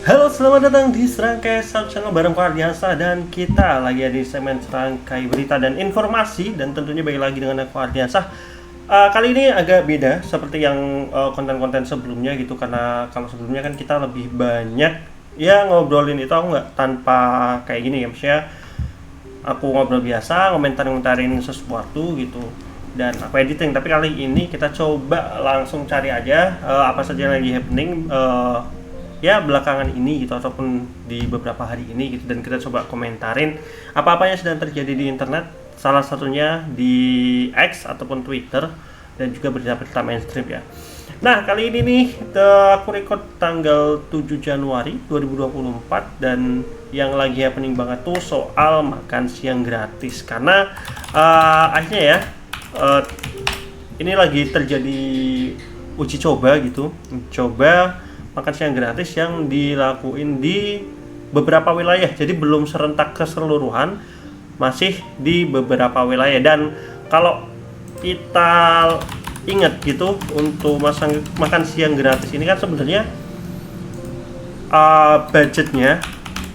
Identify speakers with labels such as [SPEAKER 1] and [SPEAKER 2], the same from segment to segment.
[SPEAKER 1] Halo, selamat datang di Serangkai Sub Channel bareng Ardiansa, dan kita lagi ada di segmen Serangkai Berita dan Informasi, dan tentunya balik lagi dengan aku Ardiansa. Kali ini agak beda seperti yang konten-konten sebelumnya gitu, karena kalau sebelumnya kan kita lebih banyak ya ngobrolin itu, aku nggak tanpa kayak gini ya, maksudnya aku ngobrol biasa, ngomentarin sesuatu gitu dan aku editing. Tapi kali ini kita coba langsung cari aja apa saja yang lagi happening ya belakangan ini gitu, ataupun di beberapa hari ini gitu, dan kita coba komentarin apa-apa yang sedang terjadi di internet, salah satunya di X ataupun Twitter, dan juga berita-berita mainstream ya. Nah, kali ini nih aku record tanggal 7 Januari 2024, dan yang lagi happening banget tuh soal makan siang gratis, karena akhirnya ya ini lagi terjadi uji coba gitu, coba makan siang gratis yang dilakuin di beberapa wilayah. Jadi belum serentak keseluruhan, masih di beberapa wilayah. Dan kalau kita ingat gitu, untuk makan siang gratis ini kan sebenarnya budgetnya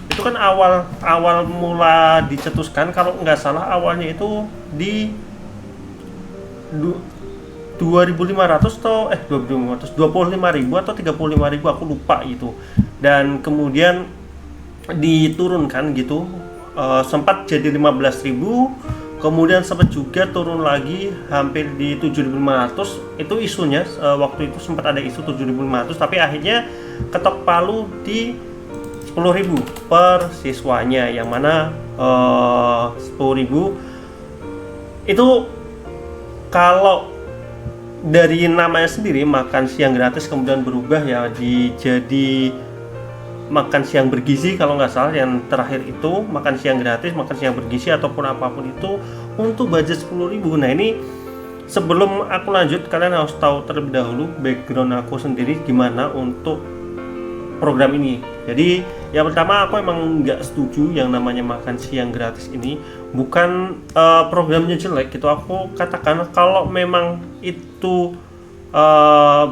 [SPEAKER 1] itu kan awal mula dicetuskan, kalau nggak salah awalnya itu di 2.500 atau 2.500, 25.000 atau 35.000, aku lupa gitu. Dan kemudian diturunkan gitu, sempat jadi 15.000, kemudian sempat juga turun lagi hampir di 7.500. Itu isunya waktu itu sempat ada isu 7.500, tapi akhirnya ketok palu di 10.000 per siswanya, yang mana 10.000 itu kalau dari namanya sendiri makan siang gratis, kemudian berubah ya jadi makan siang bergizi kalau nggak salah. Yang terakhir itu makan siang gratis, makan siang bergizi ataupun apapun itu untuk budget 10.000. Nah, ini sebelum aku lanjut, kalian harus tahu terlebih dahulu background aku sendiri gimana untuk program ini. Jadi yang pertama, aku emang nggak setuju yang namanya makan siang gratis ini. Bukan programnya jelek gitu, aku katakan kalau memang itu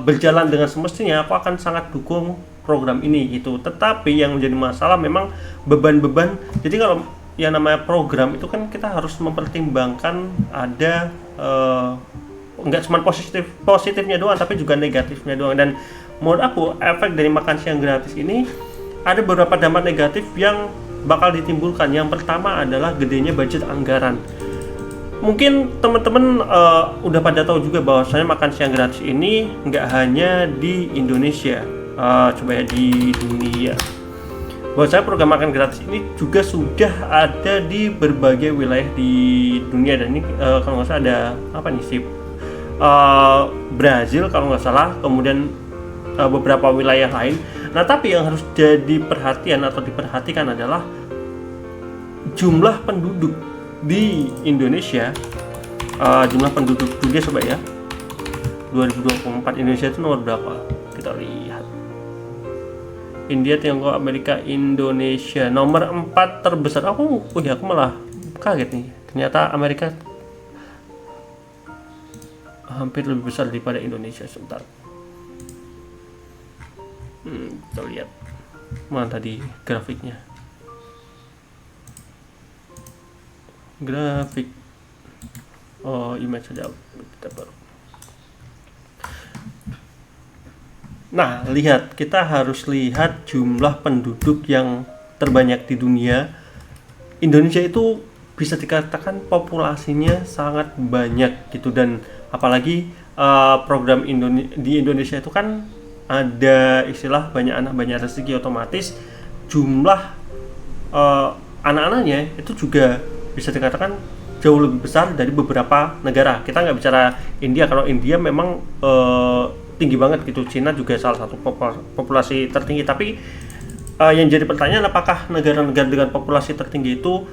[SPEAKER 1] berjalan dengan semestinya, aku akan sangat dukung program ini gitu. Tetapi yang menjadi masalah memang beban-beban. Jadi kalau yang namanya program itu kan kita harus mempertimbangkan ada nggak cuma positifnya doang, tapi juga negatifnya doang. Dan menurut aku efek dari makan siang gratis ini ada beberapa dampak negatif yang bakal ditimbulkan. Yang pertama adalah gedenya budget anggaran. Mungkin teman-teman udah pada tahu juga bahwasanya makan siang gratis ini nggak hanya di Indonesia, coba ya di dunia. Bahwasanya program makan gratis ini juga sudah ada di berbagai wilayah di dunia. Dan ini kalau nggak salah ada apa nih sih, Brazil kalau nggak salah, kemudian beberapa wilayah lain. Nah, tapi yang harus jadi perhatian atau diperhatikan adalah jumlah penduduk di Indonesia. Jumlah penduduk dunia, coba ya, 2024 Indonesia itu nomor berapa? Kita lihat. India, Tiongkok, Amerika, Indonesia nomor 4 terbesar. Aku malah kaget nih, ternyata Amerika hampir lebih besar daripada Indonesia. Sebentar, kita lihat mana tadi grafiknya. Grafik image saja kita baru. Nah, lihat, kita harus lihat jumlah penduduk yang terbanyak di dunia. Indonesia itu bisa dikatakan populasinya sangat banyak gitu, dan apalagi program di Indonesia itu kan ada istilah banyak anak banyak rezeki, otomatis jumlah anak-anaknya itu juga bisa dikatakan jauh lebih besar dari beberapa negara. Kita nggak bicara India, kalau India memang tinggi banget gitu. Cina juga salah satu populasi tertinggi. Tapi yang jadi pertanyaan, apakah negara-negara dengan populasi tertinggi itu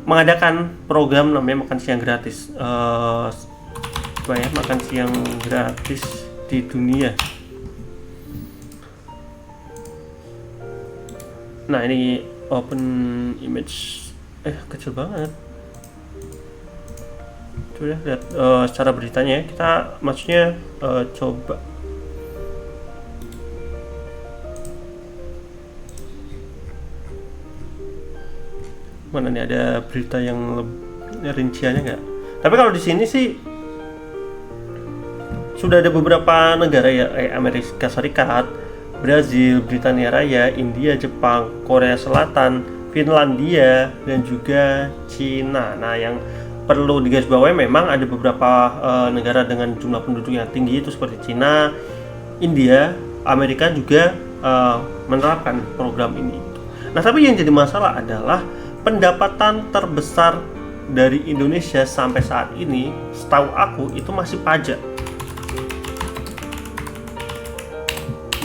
[SPEAKER 1] mengadakan program namanya makan siang gratis? Makan siang gratis di dunia. Nah, ini open image, kecil banget. Coba lihat secara beritanya ya. Kita maksudnya coba Mana nih ada berita yang rinciannya nggak? Tapi kalau di sini sih sudah ada beberapa negara ya, Amerika Serikat, Brazil, Britania Raya, India, Jepang, Korea Selatan, Finlandia, dan juga Cina. Nah, yang perlu digarisbawahi memang ada beberapa negara dengan jumlah penduduk yang tinggi itu seperti Cina, India, Amerika juga menerapkan program ini. Nah, tapi yang jadi masalah adalah pendapatan terbesar dari Indonesia sampai saat ini, setahu aku itu masih pajak.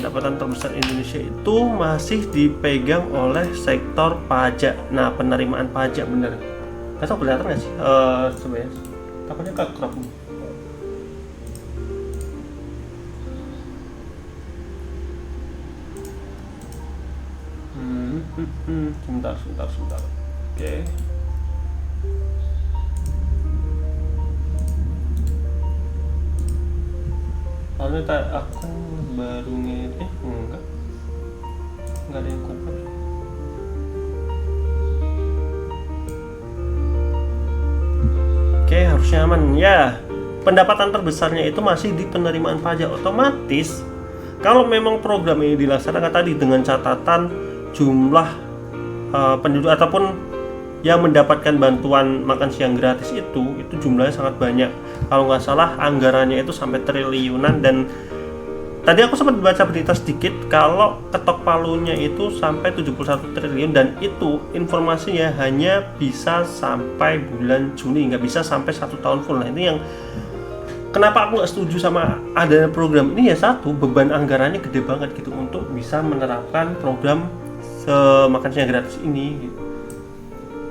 [SPEAKER 1] Pendapatan terbesar Indonesia itu masih dipegang oleh sektor pajak. Nah, penerimaan pajak bener. Gak tau kelihatan nggak sih? Sebenarnya takutnya kekrop nih. Sebentar. Oke. Soalnya aku baru enggak ada yang kumpul. Oke, harusnya aman ya. Pendapatan terbesarnya itu masih di penerimaan pajak. Otomatis kalau memang program ini dilaksanakan tadi dengan catatan jumlah penduduk ataupun yang mendapatkan bantuan makan siang gratis itu jumlahnya sangat banyak. Kalau nggak salah anggarannya itu sampai triliunan, dan tadi aku sempat baca berita sedikit kalau ketok palunya itu sampai 71 triliun, dan itu informasinya hanya bisa sampai bulan Juni, nggak bisa sampai 1 tahun full. Nah, ini yang kenapa aku nggak setuju sama adanya program ini ya, satu, beban anggarannya gede banget gitu untuk bisa menerapkan program makan siang gratis ini gitu.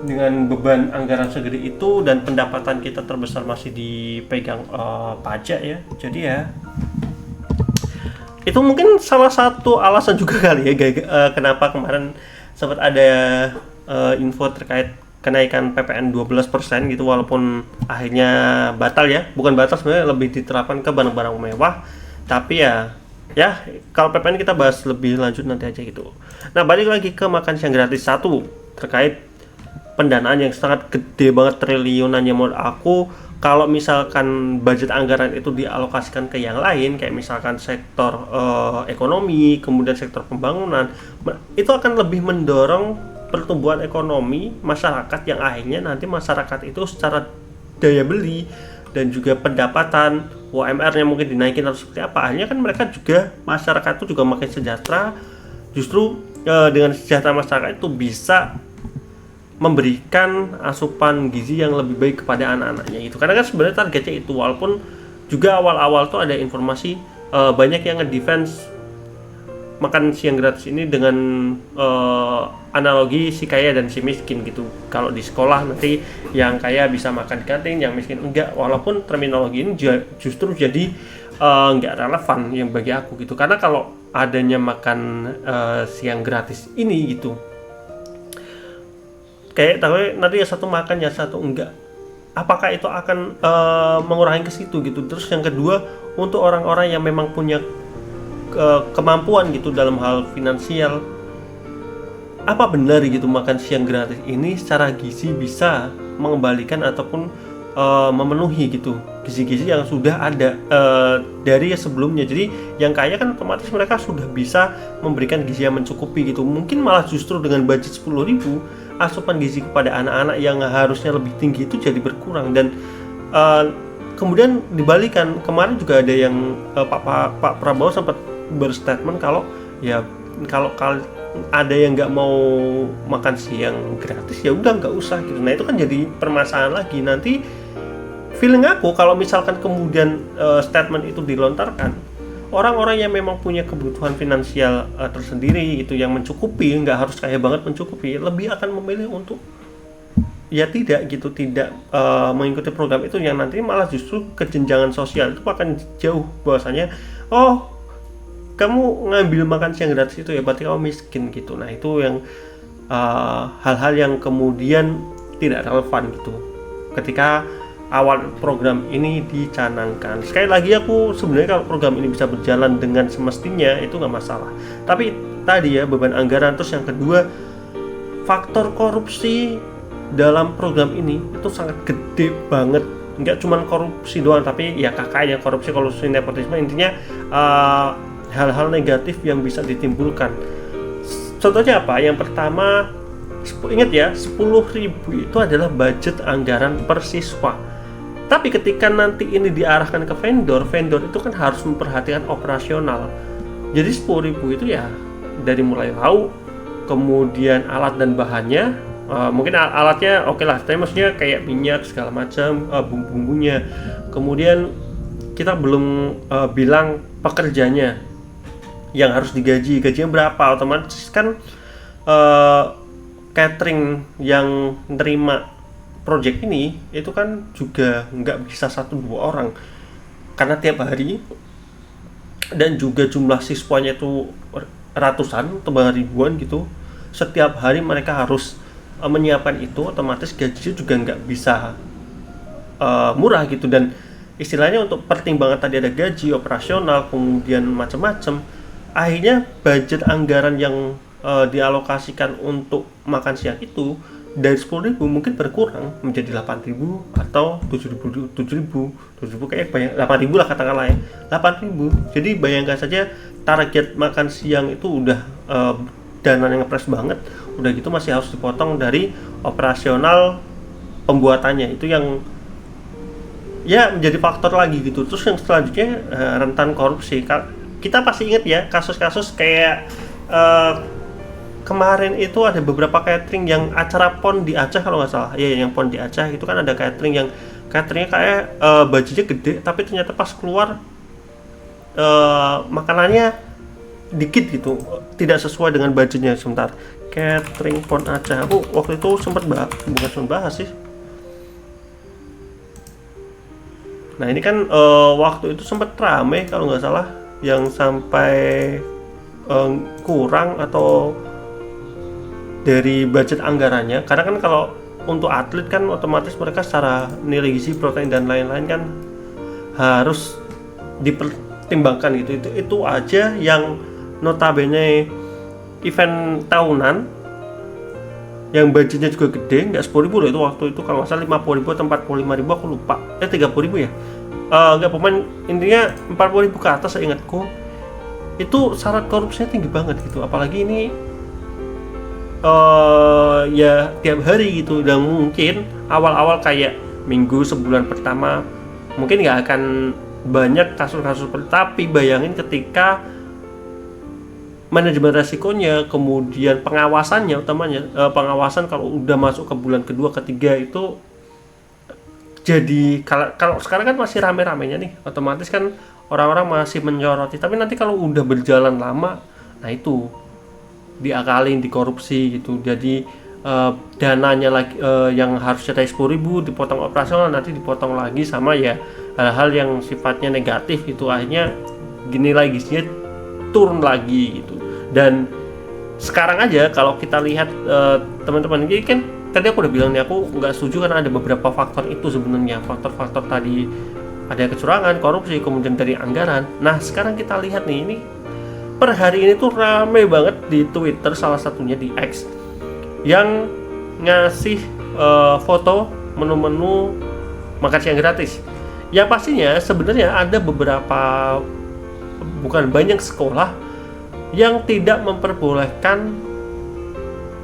[SPEAKER 1] Dengan beban anggaran segede itu dan pendapatan kita terbesar masih dipegang pajak ya, jadi ya itu mungkin salah satu alasan juga kali ya kenapa kemarin sempat ada info terkait kenaikan PPN 12% gitu, walaupun akhirnya batal ya, bukan batal sebenarnya, lebih diterapkan ke barang-barang mewah. Tapi ya kalau PPN kita bahas lebih lanjut nanti aja gitu. Nah, balik lagi ke makan siang gratis, satu terkait pendanaan yang sangat gede banget, triliunan, yang menurut aku kalau misalkan budget anggaran itu dialokasikan ke yang lain, kayak misalkan sektor ekonomi, kemudian sektor pembangunan, itu akan lebih mendorong pertumbuhan ekonomi masyarakat, yang akhirnya nanti masyarakat itu secara daya beli dan juga pendapatan UMR-nya mungkin dinaikin atau seperti apa, akhirnya kan mereka juga, masyarakat itu juga makin sejahtera. Justru dengan sejahtera masyarakat itu bisa memberikan asupan gizi yang lebih baik kepada anak-anaknya itu, karena kan sebenarnya targetnya itu. Walaupun juga awal-awal tuh ada informasi banyak yang ngedefense makan siang gratis ini dengan analogi si kaya dan si miskin gitu. Kalau di sekolah nanti yang kaya bisa makan di kantin, yang miskin enggak. Walaupun terminologi ini justru jadi enggak relevan yang bagi aku gitu, karena kalau adanya makan siang gratis ini gitu, kayak tahu nanti ya satu makan ya satu enggak, apakah itu akan mengurangi ke situ gitu. Terus yang kedua, untuk orang-orang yang memang punya kemampuan gitu dalam hal finansial, apa benar gitu makan siang gratis ini secara gizi bisa mengembalikan ataupun memenuhi gitu gizi-gizi yang sudah ada dari sebelumnya. Jadi yang kaya kan otomatis mereka sudah bisa memberikan gizi yang mencukupi gitu. Mungkin malah justru dengan budget 10.000, asupan gizi kepada anak-anak yang harusnya lebih tinggi itu jadi berkurang. Dan kemudian dibalikan, kemarin juga ada yang Pak Prabowo sempat berstatement kalau ya kalau ada yang nggak mau makan siang gratis ya udah nggak usah gitu. Nah, itu kan jadi permasalahan lagi. Nanti feeling aku kalau misalkan kemudian statement itu dilontarkan, orang-orang yang memang punya kebutuhan finansial tersendiri itu yang mencukupi, nggak harus kaya banget mencukupi, lebih akan memilih untuk ya tidak mengikuti program itu, yang nanti malah justru kejenjangan sosial itu akan jauh. Bahwasanya kamu ngambil makan siang gratis itu ya berarti kamu miskin gitu. Nah, itu yang hal-hal yang kemudian tidak relevan gitu ketika awal program ini dicanangkan. Sekali lagi, aku sebenarnya kalau program ini bisa berjalan dengan semestinya itu nggak masalah. Tapi tadi ya beban anggaran, terus yang kedua faktor korupsi dalam program ini itu sangat gede banget. Nggak cuma korupsi doang, tapi ya kakaknya korupsi nepotisme, intinya hal-hal negatif yang bisa ditimbulkan. Contohnya apa? Yang pertama, ingat ya, 10.000 itu adalah budget anggaran per siswa. Tapi ketika nanti ini diarahkan ke vendor itu kan harus memperhatikan operasional. Jadi 10.000 itu ya dari mulai lauk, kemudian alat dan bahannya, mungkin alatnya oke lah, tapi maksudnya kayak minyak segala macam, bumbu-bumbunya. Kemudian kita belum bilang pekerjanya yang harus gajinya berapa. Otomatis kan catering yang nerima project ini itu kan juga nggak bisa 1-2 orang, karena tiap hari, dan juga jumlah siswanya itu ratusan atau ribuan gitu. Setiap hari mereka harus menyiapkan itu, otomatis gajinya juga nggak bisa murah gitu. Dan istilahnya untuk pertimbangan tadi ada gaji, operasional, kemudian macam-macam, akhirnya budget anggaran yang dialokasikan untuk makan siang itu dari 10.000 mungkin berkurang menjadi 8.000 atau 7.000 kayak banyak, 8.000 lah katakanlah ya, 8.000. Jadi bayangkan saja target makan siang itu udah dana yang ngepres banget, udah gitu masih harus dipotong dari operasional pembuatannya, itu yang ya menjadi faktor lagi gitu. Terus yang selanjutnya rentan korupsi. Kita pasti ingat ya kasus-kasus kayak kemarin itu ada beberapa catering yang acara PON di Aceh kalau nggak salah ya, yang PON di Aceh itu kan ada catering yang cateringnya kayak budgetnya gede, tapi ternyata pas keluar makanannya dikit gitu, tidak sesuai dengan budgetnya. Sebentar, catering PON Aceh, aku waktu itu sempat bahas sih. Nah ini kan waktu itu sempat rame kalau nggak salah, yang sampai kurang atau dari budget anggarannya, karena kan kalau untuk atlet kan otomatis mereka secara nilai gizi, protein dan lain-lain kan harus dipertimbangkan gitu. Itu aja yang notabene event tahunan yang budgetnya juga gede, nggak 10.000 loh itu waktu itu, kalau nggak salah 50.000 atau 45.000, aku lupa, 30.000 ya, nggak, pemain intinya 40.000 ke atas seingatku. Itu syarat korupsinya tinggi banget gitu, apalagi ini ya tiap hari gitu. Dan mungkin awal-awal kayak minggu sebulan pertama mungkin nggak akan banyak kasus-kasus, tapi bayangin ketika manajemen resikonya, kemudian pengawasannya, utamanya pengawasan kalau udah masuk ke bulan kedua, ketiga itu jadi, kalau sekarang kan masih rame-ramenya nih, otomatis kan orang-orang masih menyoroti, tapi nanti kalau udah berjalan lama, nah itu diakalin, dikorupsi gitu. Jadi dananya lagi yang harusnya dari 10.000 dipotong operasional, nanti dipotong lagi sama ya hal-hal yang sifatnya negatif gitu, akhirnya nilai gizinya turun lagi gitu. Dan sekarang aja kalau kita lihat teman-teman, ini kan tadi aku udah bilang nih, aku nggak setuju karena ada beberapa faktor itu sebenarnya, faktor-faktor tadi, ada kecurangan, korupsi, kemudian dari anggaran. Nah sekarang kita lihat nih, ini per hari ini tuh rame banget di Twitter, salah satunya di X, yang ngasih foto menu-menu makan siang gratis. Ya pastinya sebenarnya ada beberapa, bukan banyak sekolah yang tidak memperbolehkan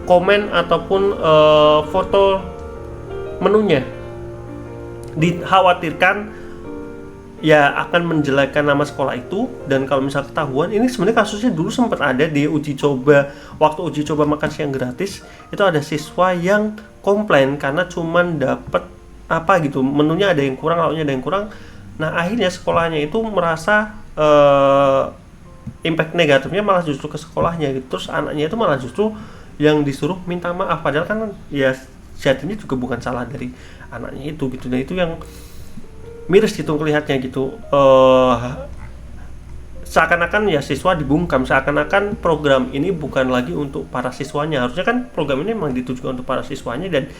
[SPEAKER 1] komen ataupun foto menunya. Dikhawatirkan ya akan menjelekkan nama sekolah itu. Dan kalau misal ketahuan, ini sebenarnya kasusnya dulu sempat ada di uji coba, waktu uji coba makan siang gratis itu ada siswa yang komplain karena cuman dapat apa gitu, menunya ada yang kurang, lauknya ada yang kurang. Nah akhirnya sekolahnya itu merasa impact negatifnya malah justru ke sekolahnya gitu. Terus anaknya itu malah justru yang disuruh minta maaf, padahal kan ya sejatinya juga bukan salah dari anaknya itu gitu. Dan itu yang miris gitu kelihatnya gitu, seakan-akan ya siswa dibungkam, seakan-akan program ini bukan lagi untuk para siswanya. Harusnya kan program ini memang ditujukan untuk para siswanya, dan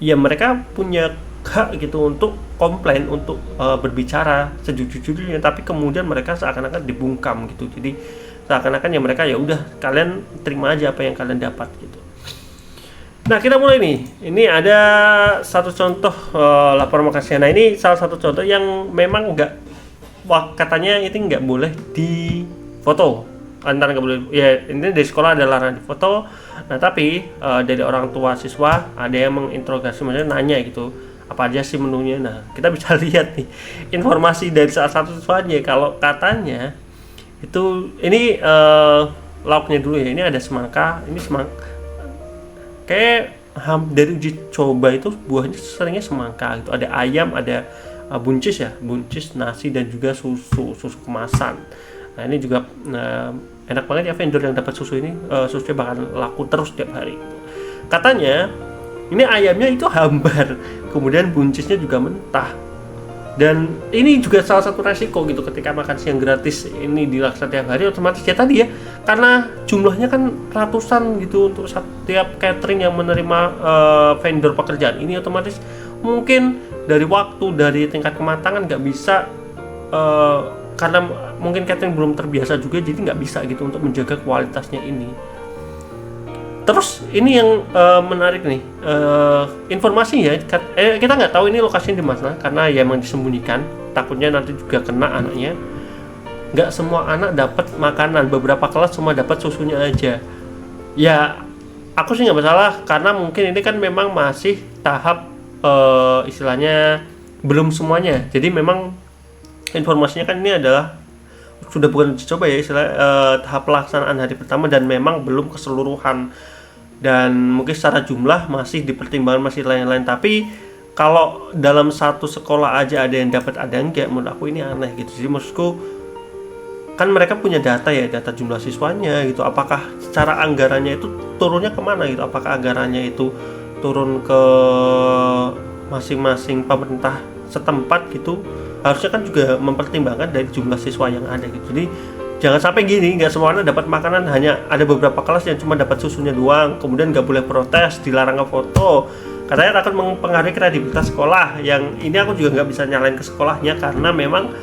[SPEAKER 1] ya mereka punya hak gitu untuk komplain, untuk berbicara sejujur-jujurnya, tapi kemudian mereka seakan-akan dibungkam gitu. Jadi seakan-akan ya mereka ya udah, kalian terima aja apa yang kalian dapat gitu. Nah, kita mulai nih. Ini ada satu contoh laporan makan siang. Nah, ini salah satu contoh yang memang katanya ini nggak boleh difoto. Antara nggak boleh, ya ini dari sekolah ada larangan difoto. Nah, tapi dari orang tua siswa ada yang menginterogasi, maksudnya nanya gitu, apa aja sih menunya. Nah, kita bisa lihat nih informasi dari salah satu siswanya kalau katanya itu ini lauknya dulu ya. Ini ada semangka, ini semangka kayak dari uji coba itu buahnya seringnya semangka gitu. Ada ayam, ada buncis ya, buncis, nasi, dan juga susu kemasan. Nah, ini juga enak banget ya vendor yang dapat susu ini. Susunya bakal laku terus tiap hari. Katanya ini ayamnya itu hambar, kemudian buncisnya juga mentah. Dan ini juga salah satu resiko gitu ketika makan siang gratis ini dilaksanakan tiap hari, otomatis ya tadi ya, karena jumlahnya kan ratusan gitu untuk setiap catering yang menerima vendor pekerjaan ini, otomatis mungkin dari waktu, dari tingkat kematangan nggak bisa, karena mungkin catering belum terbiasa juga, jadi nggak bisa gitu untuk menjaga kualitasnya ini. Terus ini yang menarik nih, informasinya kita nggak tahu ini lokasinya di mana, karena ya emang disembunyikan, takutnya nanti juga kena anaknya. Nggak semua anak dapat makanan, beberapa kelas cuma dapat susunya aja. Ya aku sih nggak masalah, karena mungkin ini kan memang masih tahap istilahnya belum semuanya. Jadi memang informasinya kan ini adalah sudah bukan uji coba ya, istilah tahap pelaksanaan hari pertama, dan memang belum keseluruhan, dan mungkin secara jumlah masih dipertimbangkan, masih lain-lain. Tapi kalau dalam satu sekolah aja ada yang dapat, ada yang enggak, menurut aku ini aneh gitu. Jadi maksudku kan mereka punya data ya, data jumlah siswanya gitu, apakah secara anggarannya itu turunnya kemana gitu, apakah anggarannya itu turun ke masing-masing pemerintah setempat gitu. Harusnya kan juga mempertimbangkan dari jumlah siswa yang ada gitu. Jadi jangan sampai gini, nggak semua anak dapat makanan, hanya ada beberapa kelas yang cuma dapat susunya doang, kemudian nggak boleh protes, dilarang ngefoto, katanya akan mempengaruhi kredibilitas sekolah. Yang ini aku juga nggak bisa nyalain ke sekolahnya, karena memang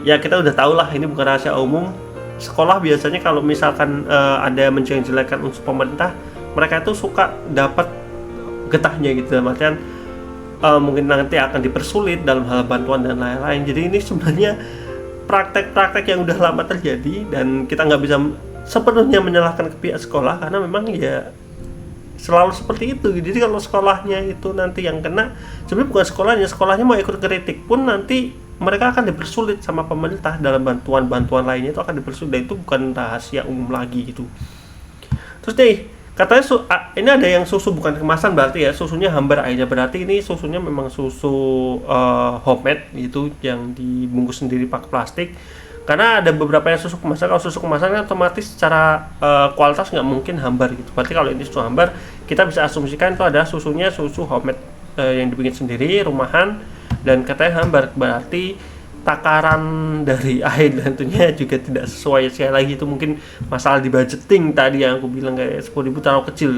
[SPEAKER 1] ya kita udah tahu lah, ini bukan rahasia umum. Sekolah biasanya kalau misalkan ada menjelek-jelekan unsur pemerintah, mereka itu suka dapat getahnya gitu, dalam artian mungkin nanti akan dipersulit dalam hal bantuan dan lain-lain. Jadi ini sebenarnya praktek-praktek yang udah lama terjadi, dan kita nggak bisa sepenuhnya menyalahkan ke pihak sekolah, karena memang ya selalu seperti itu. Jadi kalau sekolahnya itu nanti yang kena, sebenarnya bukan sekolahnya mau ikut kritik pun nanti mereka akan dipersulit sama pemerintah dalam bantuan-bantuan lainnya, itu akan dipersulit, dan itu bukan rahasia umum lagi gitu. Terus nih katanya ini ada yang susu bukan kemasan, berarti ya susunya hambar aja, berarti ini susunya memang susu homemade gitu, yang dibungkus sendiri pakai plastik. Karena ada beberapa yang susu kemasan, kalau susu kemasan kan otomatis secara kualitas nggak mungkin hambar gitu. Berarti kalau ini susu hambar, kita bisa asumsikan itu ada susunya susu homemade yang dibikin sendiri, rumahan, dan katanya hambar. Berarti takaran dari air dan tentunya juga tidak sesuai. Sekali lagi itu mungkin masalah di budgeting tadi yang aku bilang, kayak 10.000 terlalu kecil.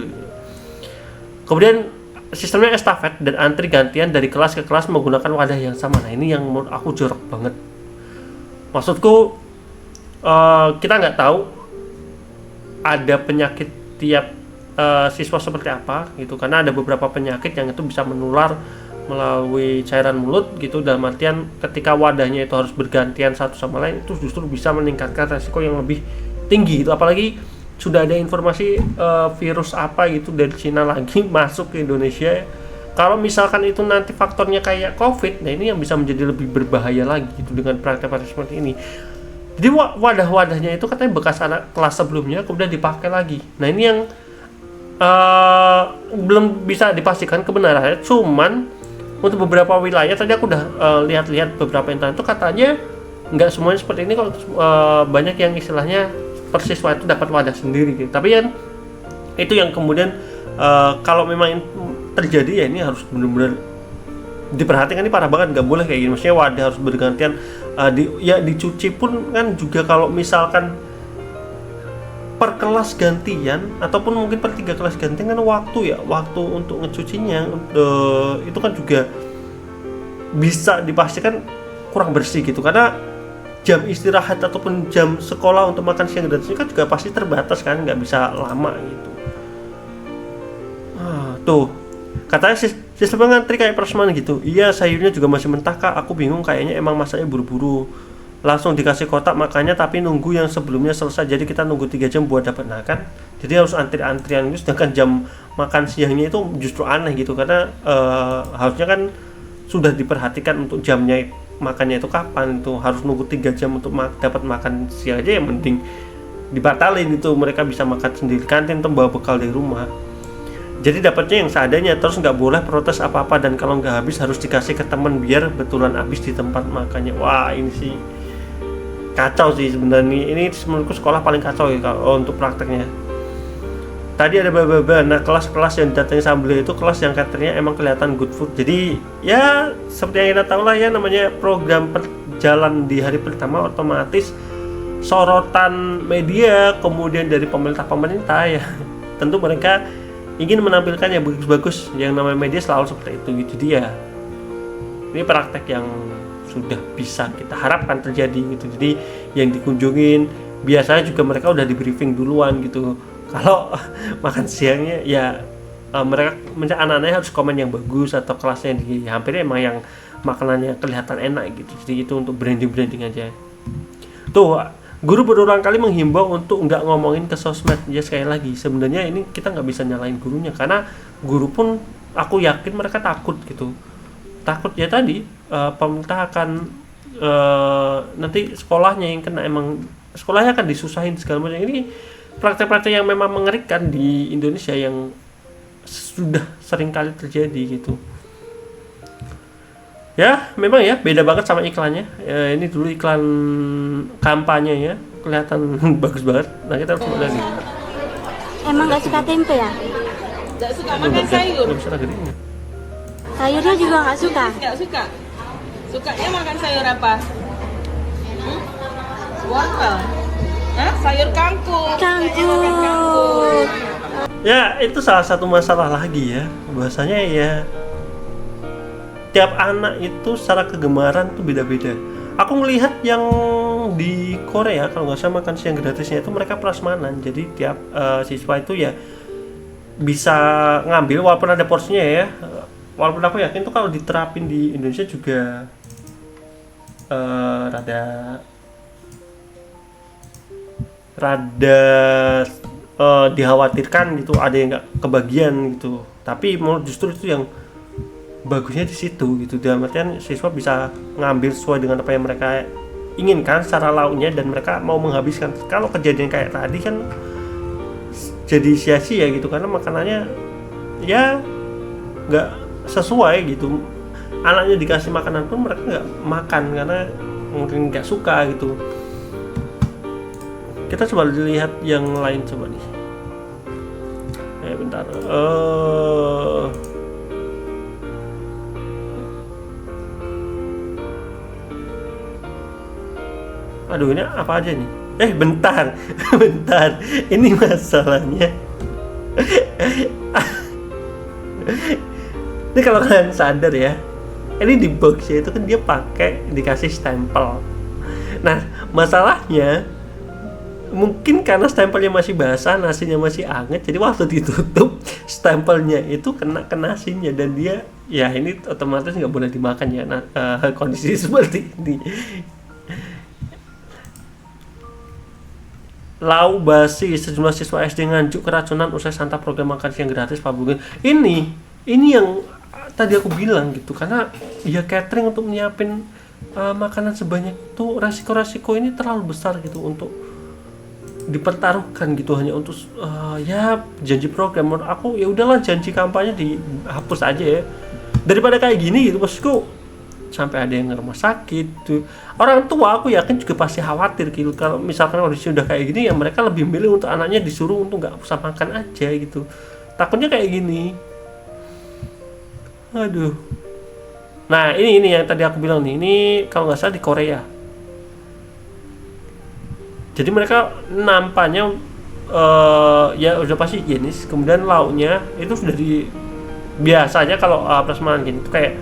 [SPEAKER 1] Kemudian sistemnya estafet dan antri gantian dari kelas ke kelas menggunakan wadah yang sama. Nah ini yang menurut aku jorok banget. Maksudku kita nggak tahu ada penyakit tiap siswa seperti apa gitu, karena ada beberapa penyakit yang itu bisa menular melalui cairan mulut gitu, dalam artian ketika wadahnya itu harus bergantian satu sama lain, itu justru bisa meningkatkan resiko yang lebih tinggi gitu. Apalagi sudah ada informasi virus apa gitu dari Cina lagi masuk ke Indonesia. Kalau misalkan itu nanti faktornya kayak COVID, nah ini yang bisa menjadi lebih berbahaya lagi gitu dengan praktek-praktek seperti ini. Jadi wadah-wadahnya itu katanya bekas anak kelas sebelumnya kemudian dipakai lagi. Nah ini yang belum bisa dipastikan kebenarannya, cuman untuk beberapa wilayah tadi aku udah lihat-lihat beberapa internet itu katanya nggak semuanya seperti ini. Kalau banyak yang istilahnya persiswa itu dapat wadah sendiri gitu. Tapi kan itu yang kemudian kalau memang terjadi ya ini harus benar-benar diperhatikan, ini parah banget, nggak boleh kayak gini. Maksudnya wadah harus bergantian, dicuci pun kan juga kalau misalkan per kelas gantian ataupun mungkin per 3 kelas gantian kan waktu untuk ngecucinya itu kan juga bisa dipastikan kurang bersih gitu, karena jam istirahat ataupun jam sekolah untuk makan siang dan kan juga pasti terbatas kan, nggak bisa lama gitu. Tuh katanya sistemnya ngantri kayak prasmanan gitu. Iya, sayurnya juga masih mentah kak, aku bingung, kayaknya emang masaknya buru-buru, langsung dikasih kotak makanya, tapi nunggu yang sebelumnya selesai, jadi kita nunggu 3 jam buat dapat makan. Jadi harus antrian itu, sedangkan jam makan siangnya itu justru aneh gitu, karena harusnya kan sudah diperhatikan untuk jamnya makannya itu kapan, itu harus nunggu 3 jam untuk dapat makan siang aja, yang penting dibatalin itu, mereka bisa makan sendiri kantin atau bawa bekal dari rumah. Jadi dapatnya yang seadanya, terus nggak boleh protes apa-apa, dan kalau nggak habis harus dikasih ke teman biar betulan habis di tempat makannya. Wah, ini sih kacau sih sebenarnya. Ini menurutku sekolah paling kacau ya kalau untuk prakteknya. Tadi ada baba. Nah, kelas-kelas yang datangnya sambil itu kelas yang katernya emang kelihatan good food. Jadi ya seperti yang kita tahu lah ya, namanya program berjalan di hari pertama otomatis sorotan media kemudian dari pemerintah ya. Tentu mereka ingin menampilkan yang bagus-bagus, yang namanya media selalu seperti itu gitu. Dia ini praktek yang sudah bisa kita harapkan terjadi gitu. Jadi yang dikunjungin biasanya juga mereka udah di briefing duluan gitu. Kalau makan siangnya ya mereka anak-anaknya harus komen yang bagus, atau kelasnya hampir emang yang makanannya kelihatan enak gitu. Jadi itu untuk branding aja. Tuh, guru berulang kali menghimbau untuk nggak ngomongin ke sosmed. Ya sekali lagi, sebenarnya ini kita nggak bisa nyalain gurunya, karena guru pun aku yakin mereka takut gitu. Takut ya tadi pemerintah akan nanti sekolahnya yang kena, emang sekolahnya akan disusahin segala macam. Ini praktek-praktek yang memang mengerikan di Indonesia yang sudah sering kali terjadi gitu. Ya memang ya beda banget sama iklannya. Ini dulu iklan kampanye ya, kelihatan bagus banget. Nah kita harus coba lagi.
[SPEAKER 2] Emang gak suka tempe ya?
[SPEAKER 3] Gak suka makan sayur.
[SPEAKER 2] Sayurnya juga gak suka?
[SPEAKER 3] Gak suka. Sukanya makan sayur apa? Wortel. Sayur kangkung.
[SPEAKER 2] Kangkung.
[SPEAKER 1] Ya itu salah satu masalah lagi ya. Bahasanya ya tiap anak itu secara kegemaran tuh beda-beda. Aku melihat yang di Korea kalau nggak salah makan siang gratisnya itu mereka prasmanan. Jadi tiap siswa itu ya bisa ngambil walaupun ada porsinya ya. Walaupun aku yakin tuh kalau diterapin di Indonesia juga rada dikhawatirkan gitu, ada yang nggak kebagian gitu. Tapi menurut justru itu yang bagusnya di situ gitu, dalam artian siswa bisa ngambil sesuai dengan apa yang mereka inginkan secara lauknya, dan mereka mau menghabiskan. Kalau kejadian kayak tadi kan jadi sia-sia gitu, karena makanannya ya nggak sesuai gitu. Anaknya dikasih makanan pun mereka nggak makan karena mungkin nggak suka gitu. Kita coba lihat yang lain coba nih. Bentar. Aduh, ini apa aja nih? Bentar. Bentar. Ini masalahnya. Ini kalau kalian sadar ya, ini di boxnya itu kan dia dikasih stempel. Nah, masalahnya mungkin karena stempelnya masih basah, nasinya masih hangat, jadi waktu ditutup stempelnya itu kena ke nasinya, dan dia ya ini otomatis nggak boleh dimakan ya. Nah, kondisi seperti ini. Lau basi, sejumlah siswa SD Nganjuk keracunan usai santap program makan siang gratis Pak Bugeng. Ini yang tadi aku bilang gitu, karena ya catering untuk nyiapin makanan sebanyak itu, resiko ini terlalu besar gitu untuk dipertaruhkan gitu hanya untuk ya janji program. Menurut aku ya udahlah, janji kampanye dihapus aja ya, daripada kayak gini gitu. Maksudku sampai ada yang rumah sakit tuh. Orang tua aku yakin juga pasti khawatir gitu. Kalau misalkan kondisi udah kayak gini ya, mereka lebih milih untuk anaknya disuruh untuk nggak usah makan aja gitu. Takutnya kayak gini. Aduh. Nah ini yang tadi aku bilang nih, ini kalau nggak salah di Korea. Jadi mereka nampaknya ya udah pasti higienis. Kemudian lauknya itu sudah biasanya kalau prasmanan gini itu kayak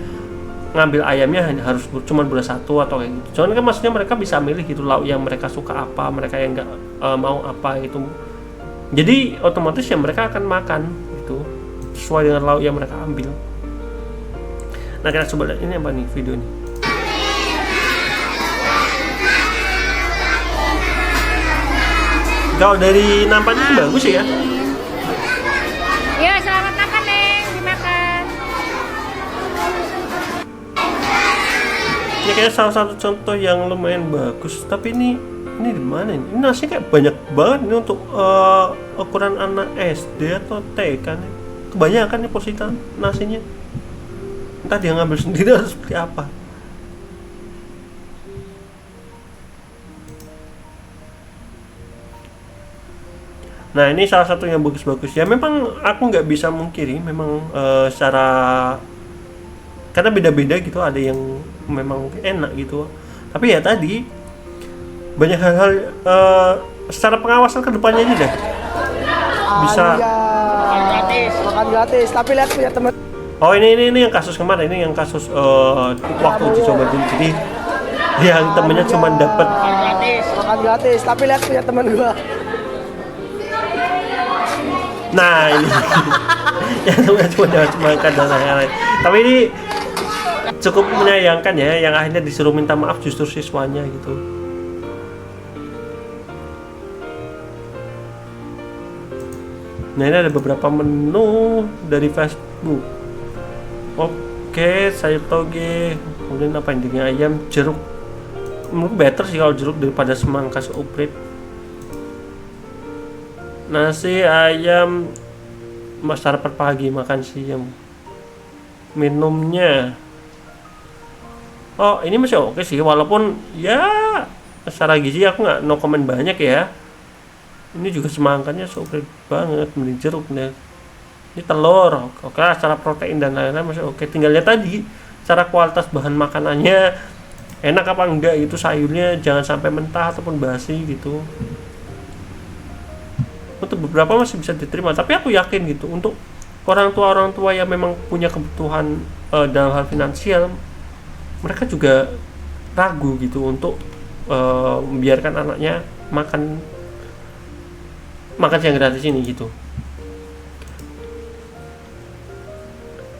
[SPEAKER 1] ngambil ayamnya harus cuma boleh satu atau kayak gitu. Cuman kan maksudnya mereka bisa milih gitu lauk yang mereka suka apa, mereka yang nggak mau apa gitu. Jadi otomatis ya mereka akan makan gitu. sesuai dengan lauk yang mereka ambil. Nah, kita coba lihat ini apa nih video ini. Kalau dari nampaknya sih bagus ya.
[SPEAKER 2] Ya, selamat makan, Neng. Dimakan.
[SPEAKER 1] Ini kayak salah satu contoh yang lumayan bagus. Tapi ini di mana ini? Ini nasinya kayak banyak banget ini untuk ukuran anak SD atau TK nih. Kebanyakan nih porsi nasinya. Entah dia ngambil sendiri atau seperti apa. Nah, ini salah satu yang bagus-bagus ya. Memang aku nggak bisa mungkiri, memang secara karena beda-beda gitu, ada yang memang enak gitu. Tapi ya tadi banyak hal-hal secara pengawasan kedepannya aja deh bisa.
[SPEAKER 4] Makan gratis, tapi lihat punya teman.
[SPEAKER 1] Oh, ini yang kasus kemarin, ini yang kasus waktu uji coba dulu. Jadi yang temennya cuma dapat
[SPEAKER 4] Makan gratis, tapi lihat punya teman gua.
[SPEAKER 1] Nah, ini yang temennya cuma dapat makan dan lain-lain. Tapi ini cukup menyayangkan ya, yang akhirnya disuruh minta maaf justru siswanya gitu. Nah, ini ada beberapa menu dari Facebook. Oke, sayur toge, kemudian apa ini, ayam, jeruk. Menurut better sih kalau jeruk daripada semangka seuprit. Nasi, ayam, sarapan pagi, makan siang. Minumnya, oh ini masih oke sih, walaupun ya secara gizi aku nggak no comment banyak ya. Ini juga semangkanya seuprit banget, mending jeruk nih. Ini telur, oke, secara protein dan lain-lain masih oke. Tinggal lihat tadi, secara kualitas bahan makanannya enak apa enggak gitu, sayurnya jangan sampai mentah ataupun basi gitu. Untuk beberapa masih bisa diterima, tapi aku yakin gitu untuk orang tua yang memang punya kebutuhan dalam hal finansial, mereka juga ragu gitu untuk membiarkan anaknya makan siang gratis ini gitu.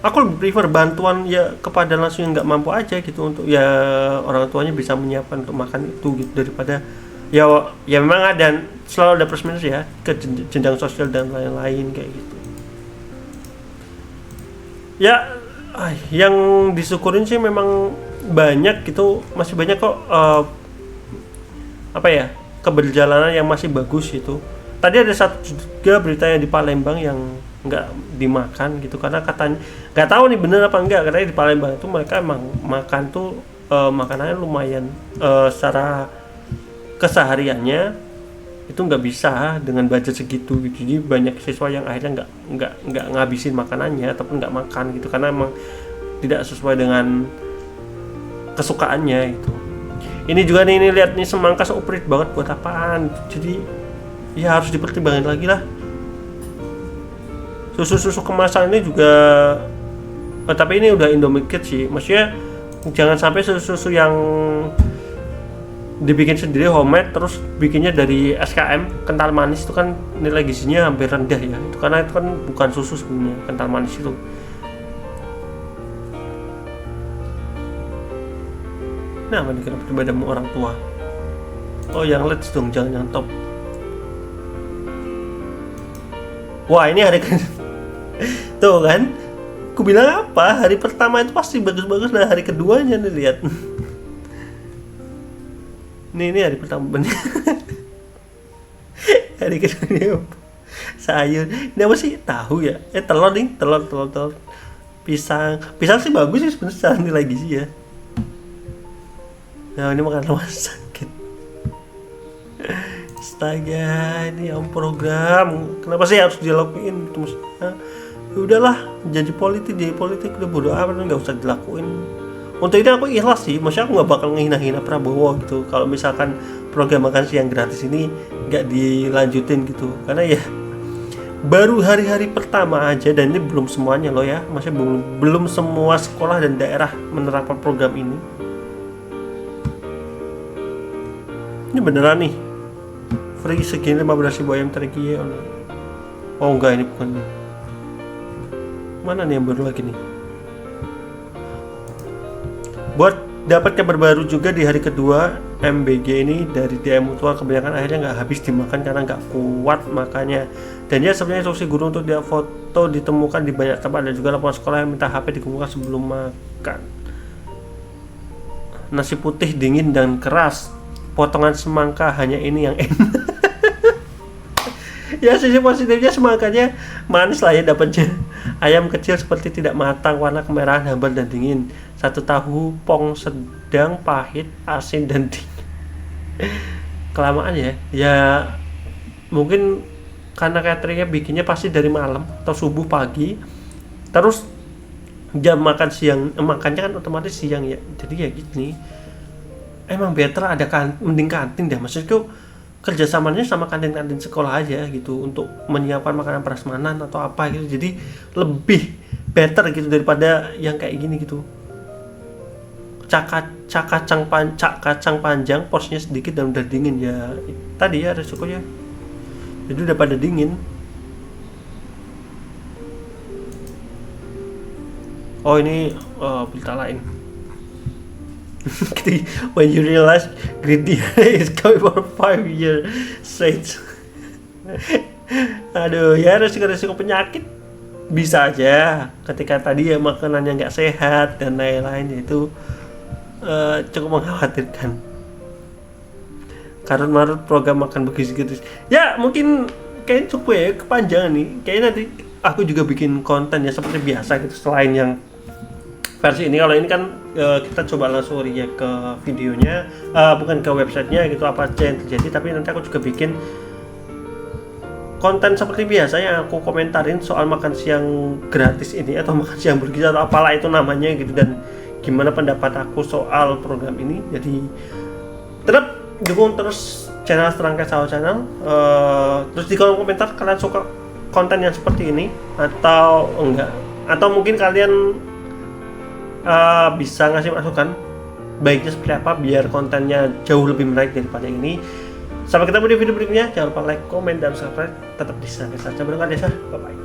[SPEAKER 1] Aku lebih prefer bantuan ya kepada langsung yang nggak mampu aja gitu, untuk ya orang tuanya bisa menyiapkan untuk makan itu gitu, daripada ya memang ada, selalu ada plus minus ya ke jenjang sosial dan lain-lain kayak gitu. Ya yang disyukurin sih memang banyak gitu, masih banyak kok apa ya, keberjalanan yang masih bagus gitu. Tadi ada satu juga beritanya di Palembang yang nggak dimakan gitu, karena katanya nggak tahu nih bener apa enggak, katanya di Palembang itu mereka emang makan tuh makanannya lumayan secara kesehariannya itu nggak bisa dengan budget segitu gitu. Jadi banyak siswa yang akhirnya nggak ngabisin makanannya ataupun nggak makan gitu, karena emang tidak sesuai dengan kesukaannya gitu. Ini juga nih, ini lihat nih, semangka seuprit banget buat apaan, jadi ya harus dipertimbangkan lagi lah. Susu kemasan ini juga tapi ini udah Indomie Kids sih, maksudnya jangan sampai susu yang dibikin sendiri homemade terus bikinnya dari SKM kental manis, itu kan nilai gizinya hampir rendah ya, itu karena itu kan bukan susu sebenarnya, kental manis itu. Nah, apa nih, kenapa berbeda orang tua? Oh, yang let's dong, jangan yang top. Wah, ini hari tuh kan, aku bilang apa, hari pertama itu pasti bagus-bagus, nah hari keduanya nih lihat. Ini hari pertama bener. Hari kedua sayur, ini apa sih, tahu ya, telur nih, telur, pisang sih bagus sih sebenarnya secara nilai gizi ya. Nah, ini makan rumah sakit. Astaga, ini yang program kenapa sih harus dilakuin gitu, maksudnya udahlah, jadi politik udah bodo amat, nggak usah dilakuin. Untuk itu aku ikhlas sih, maksudnya aku nggak bakal ngehina-hina Prabowo gitu kalau misalkan program makan siang gratis ini nggak dilanjutin gitu, karena ya baru hari-hari pertama aja, dan ini belum semuanya loh ya, maksudnya belum semua sekolah dan daerah menerapkan program ini. Ini beneran nih, free segini 15.000 ayam terigi. Oh enggak, ini bukan. Mana nih yang baru lagi nih? Buat dapat kabar baru juga di hari kedua MBG ini dari DM Mutual, kebanyakan akhirnya nggak habis dimakan karena nggak kuat makanya. Dan ya sebenarnya instruksi guru untuk dia foto ditemukan di banyak tempat, dan juga laporan sekolah yang minta HP dikumpulkan sebelum makan. Nasi putih dingin dan keras, potongan semangka, hanya ini yang enak. Ya sisi positifnya semangkanya manis lah ya dapatnya. Ayam kecil seperti tidak matang, warna kemerahan, hambar dan dingin. Satu tahu pong sedang, pahit, asin dan dingin. Kelamaan ya. Ya mungkin karena cateringnya bikinnya pasti dari malam atau subuh pagi. Terus jam makan siang, makannya kan otomatis siang ya. Jadi ya gini. Emang better ada mending kantin dah. Maksudku kerjasamanya sama kantin-kantin sekolah aja gitu untuk menyiapkan makanan prasmanan atau apa gitu, jadi lebih better gitu daripada yang kayak gini gitu. Kacang panjang, porsinya sedikit dan udah dingin ya. Tadi ya resikonya, jadi udah pada dingin. Oh ini berita lain. When you realize greedy is going for 5 years straight. Aduh ya, resiko-resiko penyakit bisa aja ketika tadi ya makanan yang nggak sehat dan lain-lain, itu cukup mengkhawatirkan. Karena program makan bergizi-gizi ya mungkin kayaknya cukup ya, kepanjangan nih. Kayaknya nanti aku juga bikin konten ya seperti biasa gitu, selain yang versi ini. Kalau ini kan kita coba langsung react ke videonya, bukan ke websitenya gitu, apa aja yang terjadi. Tapi nanti aku juga bikin konten seperti biasa yang aku komentarin soal makan siang gratis ini atau makan siang bergizi atau apalah itu namanya gitu, dan gimana pendapat aku soal program ini. Jadi tetap dukung terus channel Serangkai Sahur Channel. Terus di kolom komentar kalian suka konten yang seperti ini atau enggak, atau mungkin kalian bisa ngasih masukan baiknya seperti apa biar kontennya jauh lebih menarik daripada ini. Sampai ketemu di video berikutnya. Jangan lupa like, komen, dan subscribe. Tetap di Serangkai Sahur Channel. Bye bye.